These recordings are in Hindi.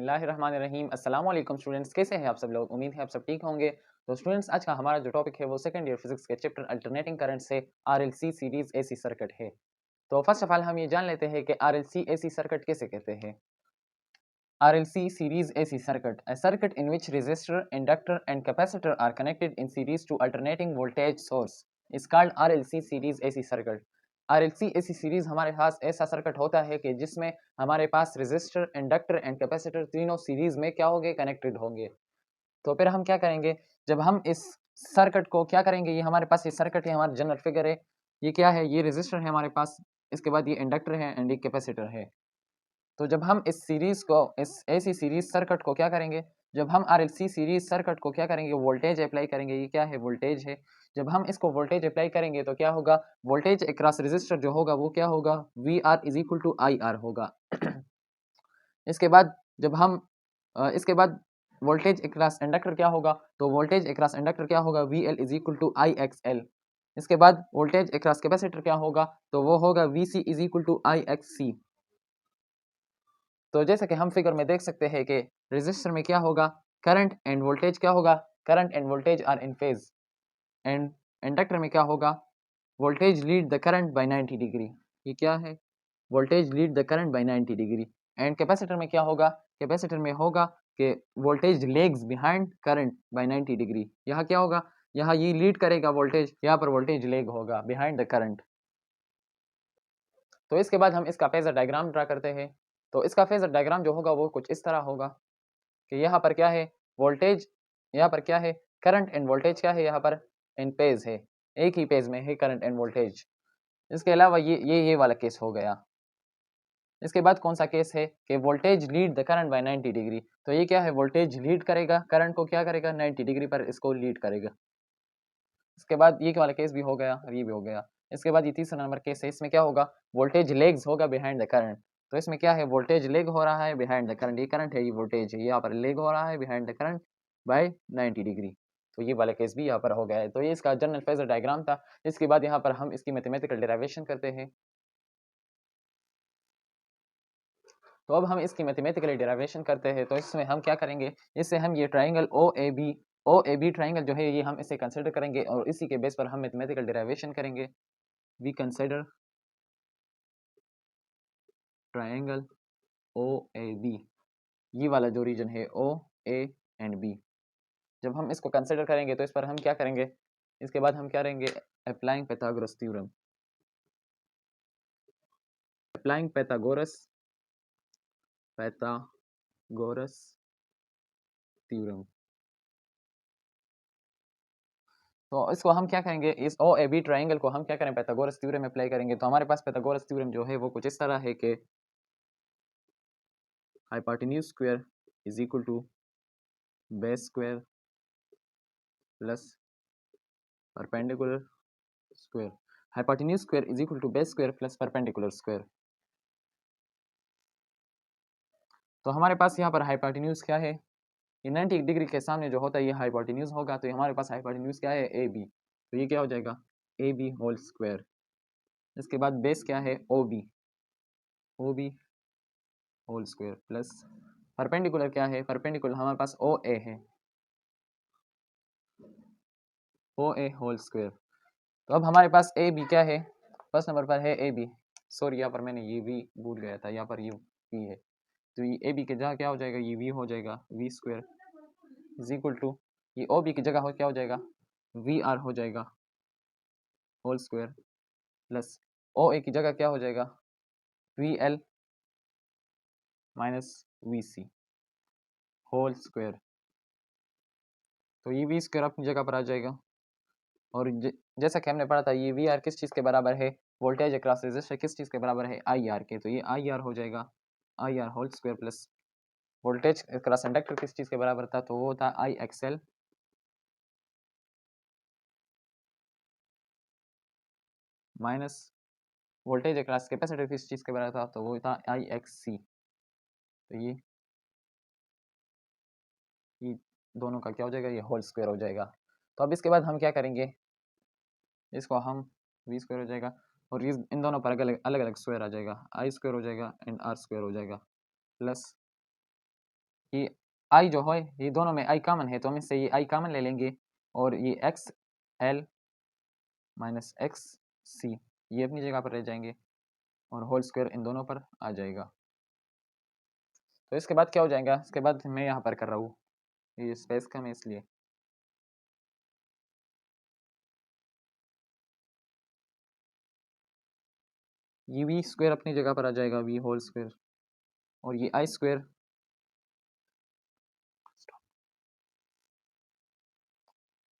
बिस्मिल्लाहिर्रहमानिर्रहीम। अस्सलाम वालेकुम स्टूडेंट्स, कैसे हैं आप सब लोग? उम्मीद है आप सब ठीक होंगे। तो स्टूडेंट्स, आज का हमारा जो टॉपिक है वो सेकंड ईयर फिजिक्स के चैप्टर अल्टरनेटिंग करंट से आरएलसी सीरीज एसी सर्किट है। तो फर्स्ट ऑफ ऑल हम ये जान लेते हैं कि आरएलसी एसी सर्किट किसे कहते हैं। RLC series AC circuit, a circuit in which resistor, inductor and capacitor are connected in series to alternating voltage source is called RLC series AC circuit. RLC AC series हमारे पास ऐसा सर्किट होता है कि जिसमें हमारे पास रेजिस्टर, इंडक्टर एंड कैपेसिटर तीनों सीरीज में क्या होंगे, कनेक्टेड होंगे। तो फिर हम क्या करेंगे, जब हम इस सर्किट को क्या करेंगे, ये हमारे पास ये सर्किट है, हमारा जनरल फिगर है, ये क्या है, ये रेजिस्टर है हमारे पास, इसके बाद ये इंडक्टर है एंड ये कैपेसिटर है। तो जब हम इस सीरीज को, इस ऐसी सीरीज सर्किट को क्या करेंगे, जब हम आरएलसी सीरीज सर्किट को क्या करेंगे, वोल्टेज अप्लाई करेंगे। ये क्या है, वोल्टेज है। जब हम इसको वोल्टेज अप्लाई करेंगे तो क्या होगा, वोल्टेज अक्रॉस रेजिस्टर जो होगा वो क्या होगा, V R is equal to I R होगा। इसके बाद जब हम इसके बाद वोल्टेज अक्रॉस इंडक्टर क्या होगा, तो वोल्टेज अक्रॉस इंडक्टर क्या होगा, V L is equal to I X L. इसके बाद वोल्टेज अक्रॉस कैपेसिटर क्या होगा, तो वो होगा V C is equal to I X C. तो जैसा कि हम फिगर में देख सकते हैं कि रेजिस्टर में क्या होगा, करंट एंड वोल्टेज क्या होगा, current and voltage are in phase. And inductor में क्या होगा, voltage lead the current by 90 degree. ये क्या है, voltage lead the current by 90 degree. And capacitor में क्या होगा, कैपेसिटर में होगा कि voltage lags behind current by 90 degree. यहाँ क्या होगा, यहाँ ये लीड करेगा वोल्टेज, यहाँ पर वोल्टेज लेग होगा बिहाइंड द करंट। तो इसके बाद हम इसका फेजर डायग्राम ड्रा करते हैं। तो इसका फेजर डायग्राम जो होगा वो कुछ इस तरह होगा कि यहाँ पर क्या है, वोल्टेज, यहाँ पर क्या है, करंट एंड वोल्टेज क्या है, यहाँ पर इन पेज है, एक ही पेज में है करंट एंड वोल्टेज। इसके अलावा ये वाला केस हो गया। इसके बाद कौन सा केस है कि voltage lead the current by 90 degree. तो ये क्या है, वोल्टेज लीड करेगा करंट को, क्या करेगा, 90 डिग्री पर इसको लीड करेगा। इसके बाद ये वाला केस भी हो गया और ये भी हो गया। इसके बाद ये तीसरा नंबर केस है, इसमें क्या होगा, वोल्टेज लेग्स होगा बिहाइंड द करंट। तो इसमें क्या है, वोल्टेज लेग हो रहा है बिहाइंड द करंट, ये करंट है, ये वोल्टेज है, यहाँ पर लेग हो रहा है behind the current by 90 degree. तो ये वाला केस भी यहाँ पर हो गया है। तो ये इसका जनरल फेजर डायग्राम था। इसके बाद यहाँ पर हम इसकी मैथमेटिकल डेरिवेशन करते हैं। तो अब हम इसकी मैथमेटिकली डेरिवेशन करते हैं। तो इसमें हम क्या करेंगे, इससे हम ये triangle O A B triangle जो है ये हम इसे कंसिडर करेंगे और इसी के बेस पर हम मैथमेटिकल डेरिवेशन करेंगे। We consider triangle O A B, ये वाला जो रीजन है ओ ए एंड बी, जब हम इसको कंसिडर करेंगे तो इस पर हम क्या करेंगे, इसके बाद हम क्या करेंगे, applying Pythagoras theorem, applying Pythagoras theorem. तो इसको हम क्या करेंगे, इस ओ ए बी ट्राइंगल को हम क्या करें, पैथागोरस थ्योरम अप्लाई करेंगे। तो हमारे पास पैथागोरस थ्योरम जो है वो कुछ इस तरह है कि hypotenuse square is equal to base square plus perpendicular square. Hypotenuse square is equal to base square plus perpendicular square. तो हमारे पास यहाँ पर हाइपोटेन्यूज क्या है, ये 90 डिग्री के सामने जो होता है ये हाइपोटेन्यूज होगा। तो हमारे पास हाइपोटेन्यूज क्या है, ए बी। तो ये क्या हो जाएगा, ए बी होल स्क्वायर। इसके बाद बेस क्या है, O B whole square plus perpendicular क्या है, परपेंडिकुलर हमारे पास ओ ए है, ओ ए होल स्क्वायर। तो अब हमारे पास ए बी क्या है, फर्स्ट नंबर पर है ए बी, सॉरी यहाँ पर मैंने ये वी भूल गया था, यहाँ पर ये वी है। तो ये ए बी की जगह क्या हो जाएगा, ये वी हो जाएगा, V square is equal to, ये ओ बी की जगह हो क्या हो जाएगा, वी आर हो जाएगा whole square plus O A की जगह क्या हो जाएगा, V L minus V C whole square. तो ये वी स्क्वायर अपनी जगह पर आ जाएगा। और जैसा कि हमने पढ़ा था, ये वी आर किस चीज़ के बराबर है, वोल्टेज अक्रॉस रेजिस्टर किस चीज़ के बराबर है, आई आर के। तो ये आई आर हो जाएगा, I R whole square plus voltage across inductor किस चीज़ के बराबर था, तो वो था I XL minus voltage across capacitor किस चीज़ के बराबर था, तो वो था आई एक्स सी। तो ये दोनों का क्या हो जाएगा, ये होल स्क्वायर हो जाएगा। तो अब इसके बाद हम क्या करेंगे, इसको हम वी स्क्वायर हो जाएगा और इन दोनों पर अलग अलग स्क्वायर आ जाएगा, आई स्क्वायर हो जाएगा एंड आर स्क्वायर हो जाएगा प्लस ये आई जो है ये दोनों में आई कॉमन है, तो हम इससे ये आई कॉमन ले लेंगे और ये x L minus X C ये अपनी जगह पर रह जाएंगे और होल स्क्वायर इन दोनों पर आ जाएगा। तो इसके बाद क्या हो जाएगा, इसके बाद मैं यहाँ पर कर रहा हूँ, ये स्पेस कम है इसलिए ये वी स्क्वायर अपनी जगह पर आ जाएगा, वी होल स्क्वायर, और ये आई स्क्वायर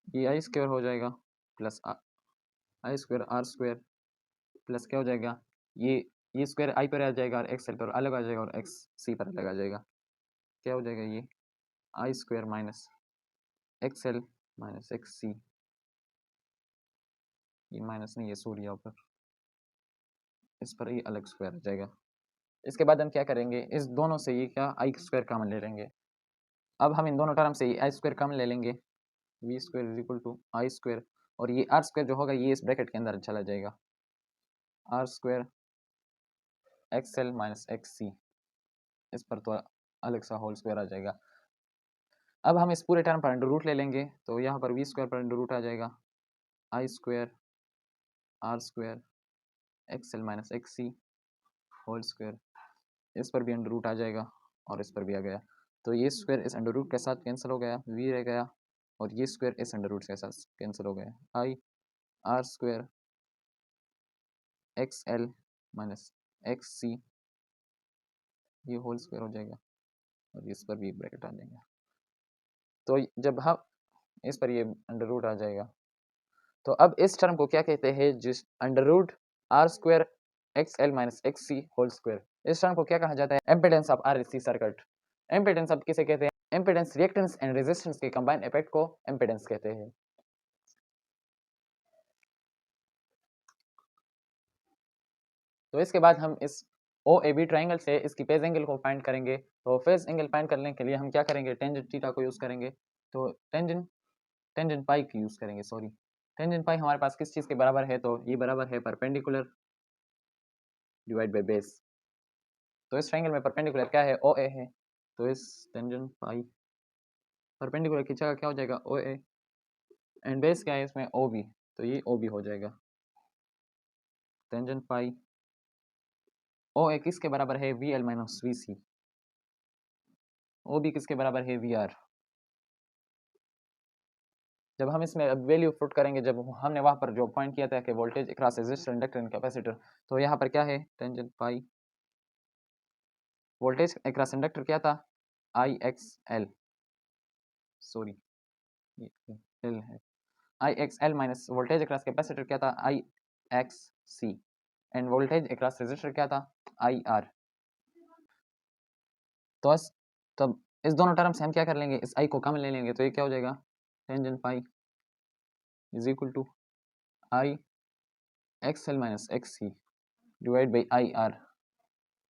ये आई स्क्वायर हो जाएगा plus I square R square plus क्या हो जाएगा, ये स्क्वायर आई पर आ जाएगा और एक्स एल पर अलग आ जाएगा और एक्स सी पर अलग आ जाएगा। क्या हो जाएगा, ये I square minus X L minus X C, ये माइनस नहीं है सॉरी यहाँ पर, इस पर ये अलग स्क्वायर आ जाएगा। इसके बाद हम क्या करेंगे, इस दोनों से ये क्या आई स्क्वायर कॉमन ले लेंगे। अब हम इन दोनों टर्म से ये आई स्क्वायर कॉमन ले लेंगे, V square is equal to I square, और ये आर स्क्वायर जो होगा ये इस ब्रैकेट के अंदर चला जाएगा, R square X L minus X C, इस पर तो अलग सा होल स्क्वायर आ जाएगा। अब हम इस पूरे टर्म पर अंडर रूट ले लेंगे, तो यहाँ पर वी स्क्वायर पर अंडर रूट आ जाएगा, I square R square X L minus X C whole square, इस पर भी अंडर रूट आ जाएगा और इस पर भी आ गया, तो ये स्क्वायर इस अंडर रूट के साथ कैंसिल हो गया, वी रह गया, और ये स्क्वायर इस अंडर रूट के साथ कैंसिल हो गया, I R square X L minus X C ये होल स्क्वायर हो जाएगा और इस पर भी ब्रैकेट आ जाएगा। तो जब हम इस पर ये अंडर रूट आ जाएगा, तो अब इस टर्म को क्या कहते हैं, जिस under root R square X L minus X C whole square, इस टर्म को क्या कहा जाता है, impedance of R L C circuit. Impedance अब किसे कहते हैं, एम्पिडेंस रिएक्टेंस एंड रेजिस्टेंस के कंबाइंड इफेक्ट को एम्पिडेंस कहते हैं। तो इसके बाद हम इस ओ ए बी ट्राइंगल से इसकी फेज एंगल को फाइंड करेंगे। तो फेज एंगल फाइंड करने के लिए हम क्या करेंगे, टेंजेंट थीटा को यूज़ करेंगे। तो टेंजेंट टेंजेंट पाई की यूज़ करेंगे, सॉरी टेंजेंट पाई हमारे पास किस चीज़ के बराबर है, तो ये बराबर है परपेंडिकुलर डिवाइड बाय बेस। तो इस ट्राइंगल में परपेंडिकुलर क्या है, ओ ए है, तो इस टेंजेंट पाई परपेंडिकुलर की जगह क्या हो जाएगा, ओ ए, एंड बेस क्या है इसमें, ओ बी, तो ये ओ बी हो जाएगा। टेंजेंट पाई ओ ए किसके बराबर है, V L minus V C, O B किसके बराबर है, वी आर। जब हम इसमें वैल्यू पुट करेंगे, जब हमने वहाँ पर जो पॉइंट किया था कि voltage across resistor inductor and capacitor, तो यहाँ पर क्या है, tangent pi voltage across inductor क्या था, I X L, sorry L है, I X L minus voltage across capacitor क्या था, I X C, and voltage across resistor क्या था, आई आर। तो तब इस दोनों टर्म से हम क्या कर लेंगे, इस आई को कम ले लेंगे, तो ये क्या हो जाएगा, tangent phi is equal to I X L minus X C divide by I R.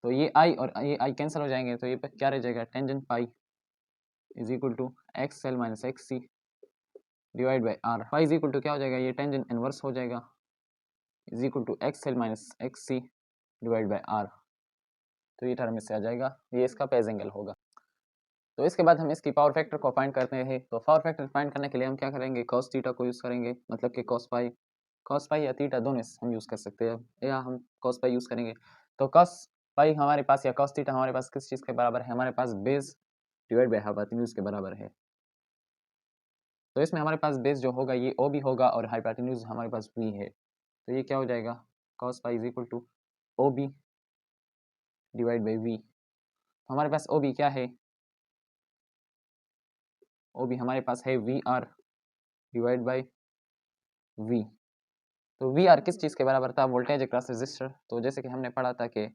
तो ये आई और ये आई कैंसिल हो जाएंगे, तो ये क्या रह जाएगा, tangent phi is equal to X L minus X C divide by R. Phi is equal to क्या हो जाएगा, ये टेंजेंट इनवर्स हो जाएगा, is equal to X L minus X C divide by R. तो ये टर्म इससे आ जाएगा, ये इसका पेज एंगल होगा। तो इसके बाद हम इसकी पावर फैक्टर को फाइंड करते हैं। तो पावर फैक्टर फाइंड करने के लिए हम क्या करेंगे, कॉस थीटा को यूज़ करेंगे, मतलब कि कॉस पाई या थीटा दोनों हम यूज़ कर सकते हैं, या हम कॉस पाई यूज़ करेंगे। तो कॉस पाई हमारे पास या कॉस थीटा हमारे पास किस चीज़ के बराबर है, हमारे पास बेस डिवाइड बाई हाइपोटेन्यूज के बराबर है। तो इसमें हमारे पास बेस जो होगा ये ओ बी होगा और हाइपोटेन्यूज हमारे पास वी है, तो ये क्या हो जाएगा, cos phi is equal to O B divide by V. हमारे पास ओ बी क्या है, ओ बी हमारे पास है V R divide by V. तो वी आर किस चीज़ के बराबर था, वोल्टेज अक्रॉस रेजिस्टर। तो जैसे कि हमने पढ़ा था कि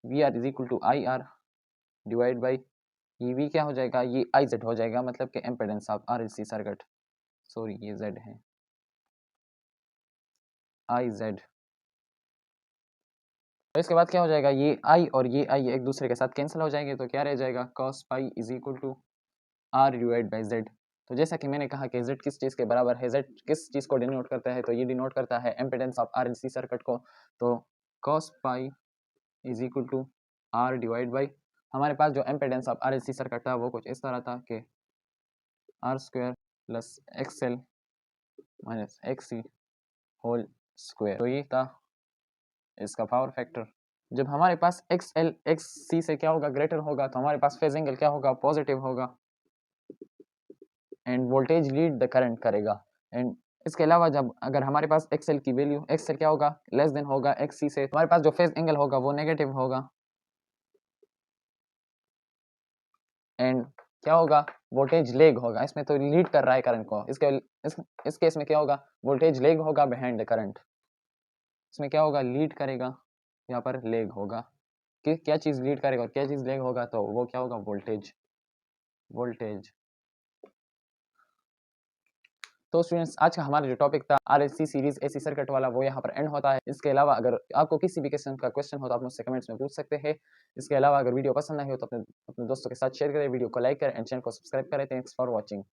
V R is equal to I R divide by ये वी क्या हो जाएगा, ये आई जेड हो जाएगा, मतलब कि impedance of R L C circuit, sorry ये जेड है, आई जेड। तो इसके बाद क्या हो जाएगा, ये आई और ये आई एक दूसरे के साथ कैंसिल हो जाएंगे, तो क्या रह जाएगा, cos phi is equal to R divide by Z. तो जैसा कि मैंने कहा कि जेड किस चीज़ के बराबर है, जेड किस चीज़ को डिनोट करता है, तो ये डिनोट करता है impedance of R L C circuit को। तो cos phi is equal to R divide by हमारे पास जो इम्पीडेंस ऑफ RLC सर्किट था वो कुछ इस तरह था कि R² plus XL minus XC whole square. तो ये था इसका पावर फैक्टर। जब हमारे पास XL XC से क्या होगा, ग्रेटर होगा, तो हमारे पास फेज एंगल क्या होगा, पॉजिटिव होगा end voltage lead the current करेगा। एंड इसके अलावा जब अगर हमारे पास XL की वैल्यू XL क्या होगा, लेस देन होगा XC से, हमारे पास जो फेज एंगल होगा वो नेगेटिव होगा एंड क्या होगा, वोल्टेज लेग होगा। इसमें तो लीड कर रहा है करंट को, इस केस में क्या होगा, वोल्टेज लेग होगा बिहाइंड द करंट। इसमें क्या होगा, लीड करेगा, यहाँ पर लेग होगा। कि क्या चीज़ लीड करेगा और क्या चीज़ लेग होगा, तो वो क्या होगा, वोल्टेज। वोल्टेज। तो स्टूडेंट्स आज का हमारा जो टॉपिक था RLC सीरीज AC सर्किट वाला, वो यहाँ पर एंड होता है। इसके अलावा अगर आपको किसी भी किस्म का क्वेश्चन हो तो आप मुझसे कमेंट्स में पूछ सकते हैं। इसके अलावा अगर वीडियो पसंद आई हो तो अपने दोस्तों के साथ शेयर करें, वीडियो को लाइक करें एंड चैनल को सब्सक्राइब करें। Thanks for watching.